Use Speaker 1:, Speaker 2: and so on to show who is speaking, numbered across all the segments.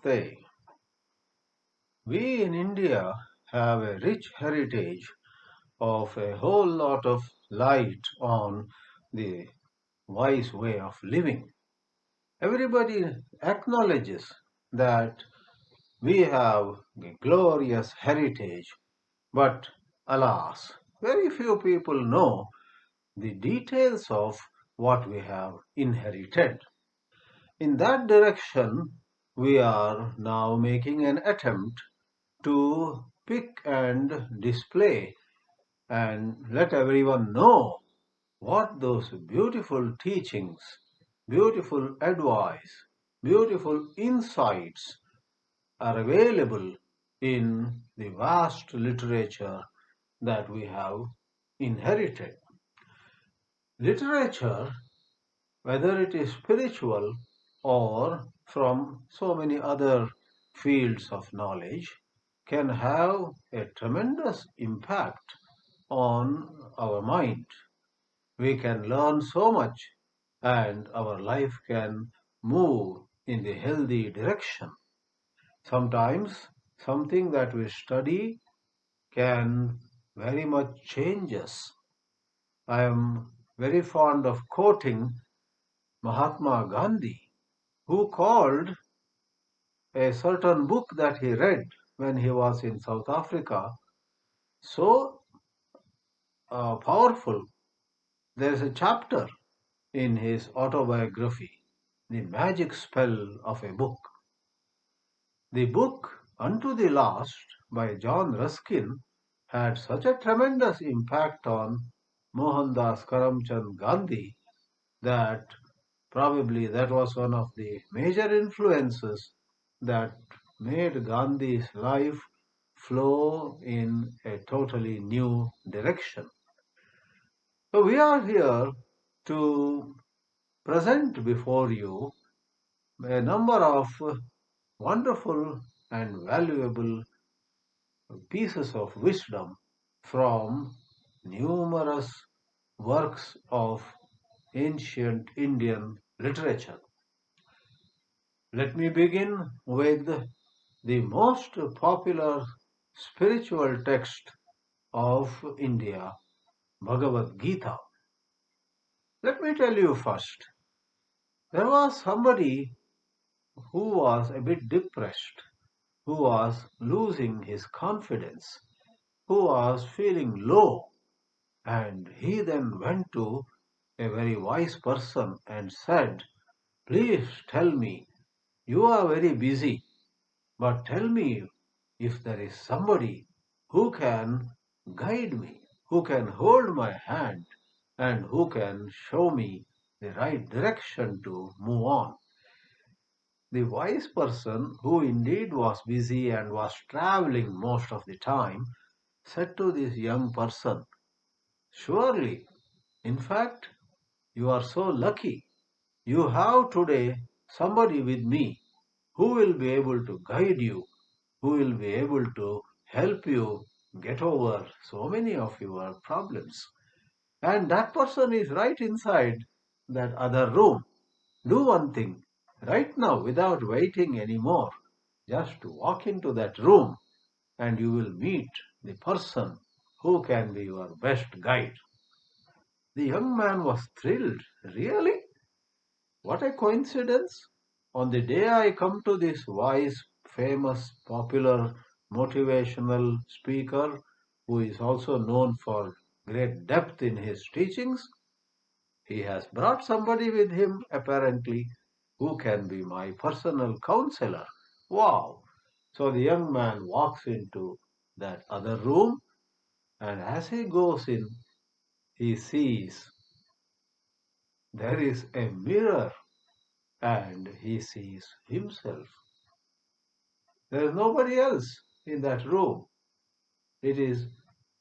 Speaker 1: Namaste. We in India have a rich heritage of a whole lot of light on the wise way of living. Everybody acknowledges that we have a glorious heritage, but alas, very few people know the details of what we have inherited. In that direction, we are now making an attempt to pick and display and let everyone know what those beautiful teachings, beautiful advice, beautiful insights are available in the vast literature that we have inherited. Literature, whether it is spiritual or from so many other fields of knowledge, can have a tremendous impact on our mind. We can learn so much and our life can move in the healthy direction. Sometimes something that we study can very much change us. I am very fond of quoting Mahatma Gandhi, who called a certain book that he read when he was in South Africa so powerful. There is a chapter in his autobiography, The Magic Spell of a Book. The book, Unto the Last, by John Ruskin, had such a tremendous impact on Mohandas Karamchand Gandhi that probably that was one of the major influences that made Gandhi's life flow in a totally new direction. So we are here to present before you a number of wonderful and valuable pieces of wisdom from numerous works of ancient Indian literature. Let me begin with the most popular spiritual text of India, Bhagavad Gita. Let me tell you first, there was somebody who was a bit depressed, who was losing his confidence, who was feeling low, and he then went to a very wise person and said, "Please tell me, you are very busy, but tell me if there is somebody who can guide me, who can hold my hand, and who can show me the right direction to move on." The wise person, who indeed was busy and was traveling most of the time, said to this young person, "Surely, in fact, you are so lucky. You have today somebody with me who will be able to guide you, who will be able to help you get over so many of your problems. And that person is right inside that other room. Do one thing right now without waiting anymore. Just walk into that room and you will meet the person who can be your best guide." The young man was thrilled. Really? What a coincidence! On the day I come to this wise, famous, popular, motivational speaker who is also known for great depth in his teachings, he has brought somebody with him apparently who can be my personal counselor. Wow! So the young man walks into that other room, and as he goes in, he sees there is a mirror and he sees himself. There is nobody else in that room. It is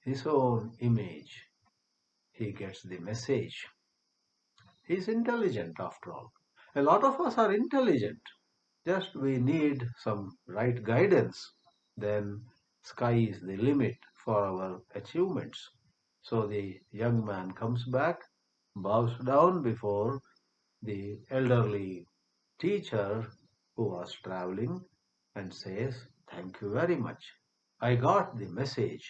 Speaker 1: his own image. He gets the message. He is intelligent after all. A lot of us are intelligent. Just we need some right guidance. Then sky is the limit for our achievements. So the young man comes back, bows down before the elderly teacher who was traveling, and says, "Thank you very much. I got the message.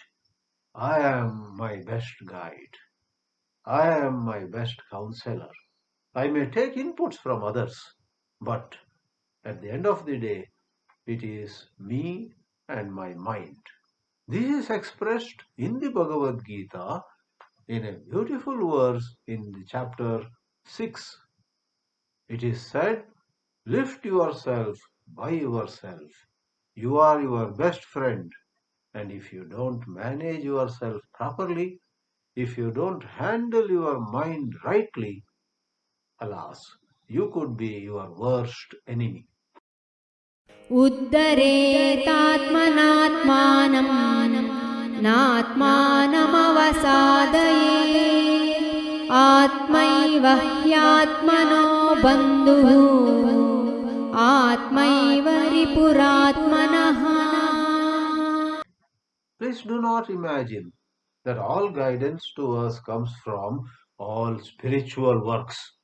Speaker 1: I am my best guide. I am my best counselor. I may take inputs from others, but at the end of the day, it is me and my mind." This is expressed in the Bhagavad Gita in a beautiful verse in the chapter 6. It is said, "Lift yourself by yourself. You are your best friend. And if you don't manage yourself properly, if you don't handle your mind rightly, alas, you could be your worst enemy."
Speaker 2: उद्धरेतात्मनात्मानं नात्मानमवसादये आत्मैव ह्यात्मनो बन्धुः आत्मैव रिपुरात्मनः.
Speaker 1: Please do not imagine that all guidance to us comes from all spiritual works,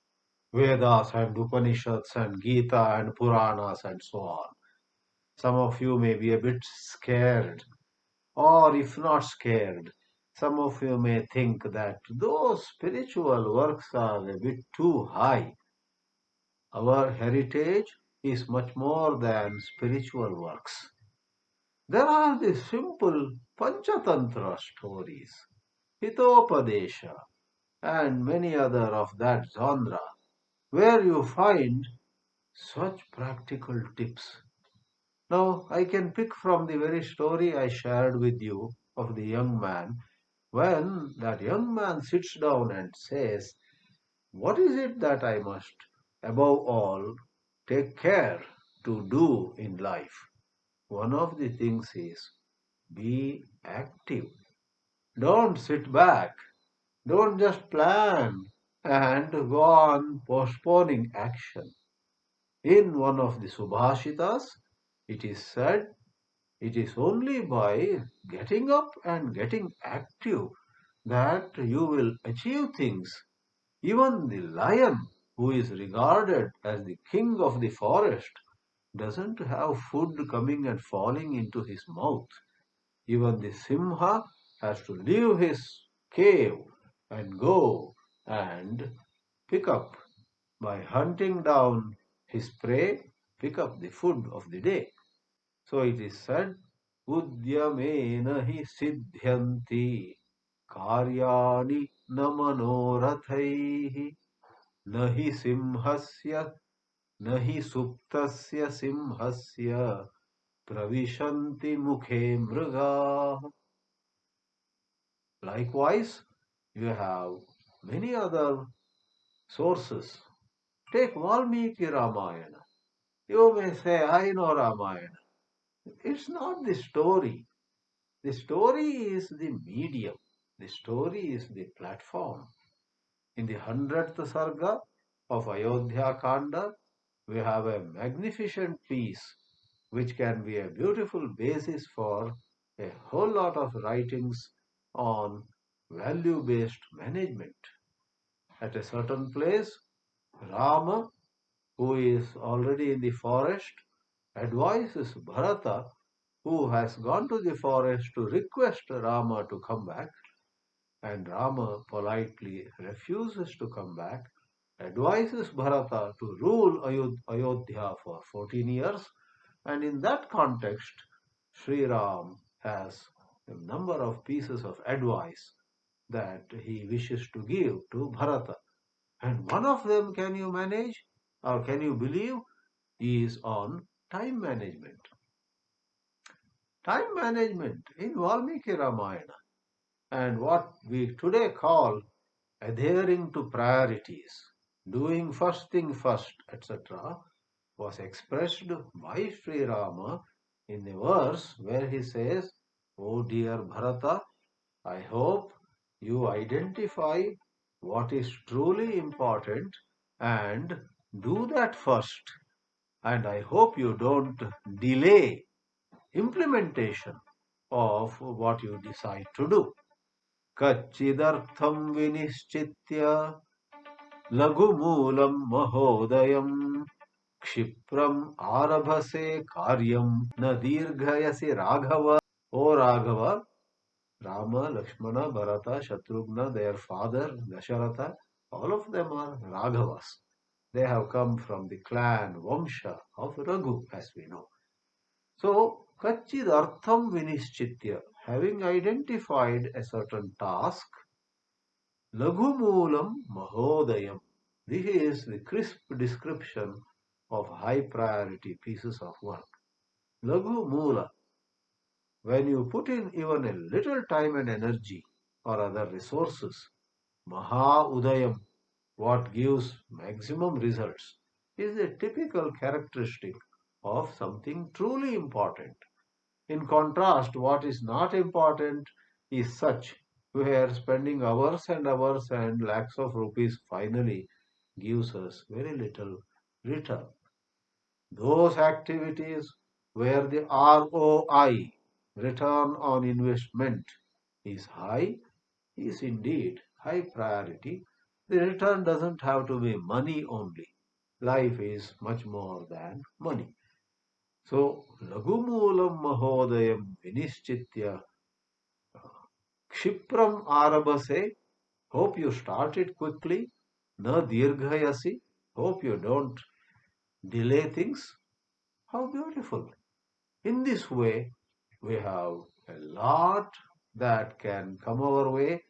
Speaker 1: Vedas and Upanishads and Gita and Puranas and so on. Some of you may be a bit scared, or if not scared, some of you may think that those spiritual works are a bit too high. Our heritage is much more than spiritual works. There are the simple Panchatantra stories, Hitopadesha, and many other of that genre, where you find such practical tips. Now, I can pick from the very story I shared with you of the young man, when that young man sits down and says, "What is it that I must, above all, take care to do in life?" One of the things is be active. Don't sit back. Don't just plan and go on postponing action. In one of the Subhashitas, it is said, it is only by getting up and getting active that you will achieve things. Even the lion, who is regarded as the king of the forest, doesn't have food coming and falling into his mouth. Even the Simha has to leave his cave and go and pick up, by hunting down his prey, pick up the food of the day. So it is said, "Udyamena hi siddhyanti karyani na manorathaihi nahi simhasya nahi suptasya simhasya pravishanti mukhe mriga." Likewise, you have many other sources. Take Valmiki Ramayana. You may say, "I know Ramayana." It's not the story. The story is the medium. The story is the platform. In the 100th Sarga of Ayodhya Kanda, we have a magnificent piece which can be a beautiful basis for a whole lot of writings on value-based management. At a certain place, Rama, who is already in the forest, advises Bharata, who has gone to the forest to request Rama to come back, and Rama politely refuses to come back, advises Bharata to rule Ayodhya for 14 years, and in that context, Sri Ram has a number of pieces of advice that he wishes to give to Bharata. And one of them, can you manage or can you believe, is on time management. Time management in Valmiki Ramayana, and what we today call adhering to priorities, doing first thing first, etc., was expressed by Sri Rama in the verse where he says, "O dear Bharata, I hope you identify what is truly important and do that first. And I hope you don't delay implementation of what you decide to do. Kachidartham vinischitya lagumulam mahodayam Kshipram arabhase karyam na dirghayasi Raghava. O Raghava, Rama, Lakshmana, Bharata, Shatrughna, their father, Dasharatha, all of them are Raghavas. They have come from the clan, Vamsha of Raghu, as we know. So, Kachid Artham Vinischitya, having identified a certain task, Laghumolam Mahodayam. This is the crisp description of high priority pieces of work. Laghu Mula, when you put in even a little time and energy or other resources, Maha Udayam, what gives maximum results, is a typical characteristic of something truly important. In contrast, what is not important is such where spending hours and hours and lakhs of rupees finally gives us very little return. Those activities where the ROI, return on investment, is high is indeed high priority. The return doesn't have to be money only. Life is much more than money. So, Lagumulam Mahodayam Vinischitya Kshipram Arabase. Hope you start it quickly. Na Dirghayasi. Hope you don't delay things. How beautiful. In this way, we have a lot that can come our way,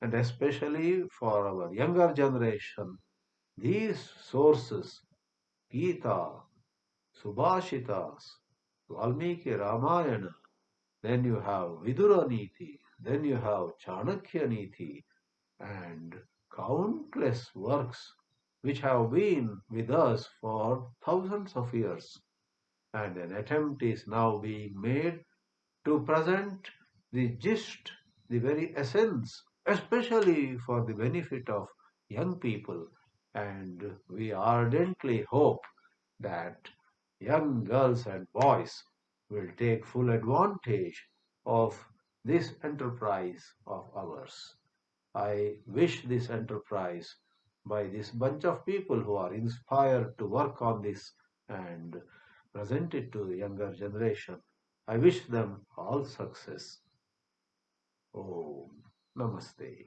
Speaker 1: and especially for our younger generation, these sources, Gita, Subhashitas, Valmiki Ramayana, then you have Vidura Niti, then you have Chanakya Niti, and countless works which have been with us for thousands of years. And an attempt is now being made to present the gist, the very essence, especially for the benefit of young people. And we ardently hope that young girls and boys will take full advantage of this enterprise of ours. I wish this enterprise by this bunch of people who are inspired to work on this and present it to the younger generation. I wish them all success. Om Namaste.